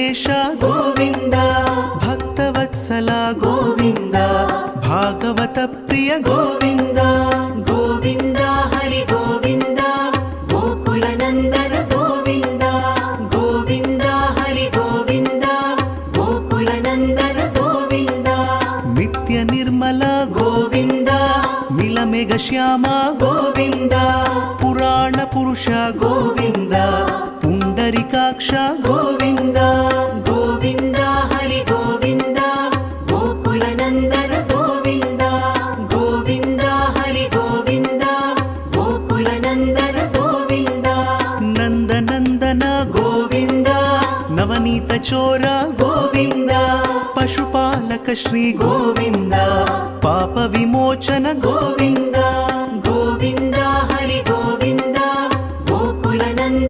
ವೆಂಕಟೇಶ ಗೋವಿಂದ, ಭಕ್ತವತ್ಸಲ ಗೋವಿಂದ, ಭಾಗವತ ಪ್ರಿಯ ಗೋವಿಂದ. ಗೋವಿಂದ ಹರಿ ಗೋವಿಂದ, ಗೋಕುಲ ನಂದನ ಗೋವಿಂದ. ಗೋವಿಂದ ಹರಿ ಗೋವಿಂದ, ಗೋಕುಲ ನಂದನ ಗೋವಿಂದ. ನಿತ್ಯ ನಿರ್ಮಲ ಗೋವಿಂದ, ನೀಲಮೇಘ ಶ್ಯಾಮ ಗೋವಿಂದ. ಪುರಾಣ ಪುರುಷ ಗೋವಿಂದ, ಪುಂಡರಿಕಾಕ್ಷ ಗೋವಿಂದ. ಗೋವಿಂದ ಹರಿ ಗೋವಿಂದ, ಗೋಕುಲ ನಂದನ ಗೋವಿಂದ. ಗೋವಿಂದ ಹರಿ ಗೋವಿಂದ, ಗೋಕುಲ ನಂದನ ಗೋವಿಂದ. ನಂದನಂದನ ಗೋವಿಂದ, ನವನೀತ ಚೋರ ಗೋವಿಂದ. ಪಶುಪಾಲಕ ಶ್ರೀ ಗೋವಿಂದ, ಪಾಪ ವಿಮೋಚನ ಗೋವಿಂದ.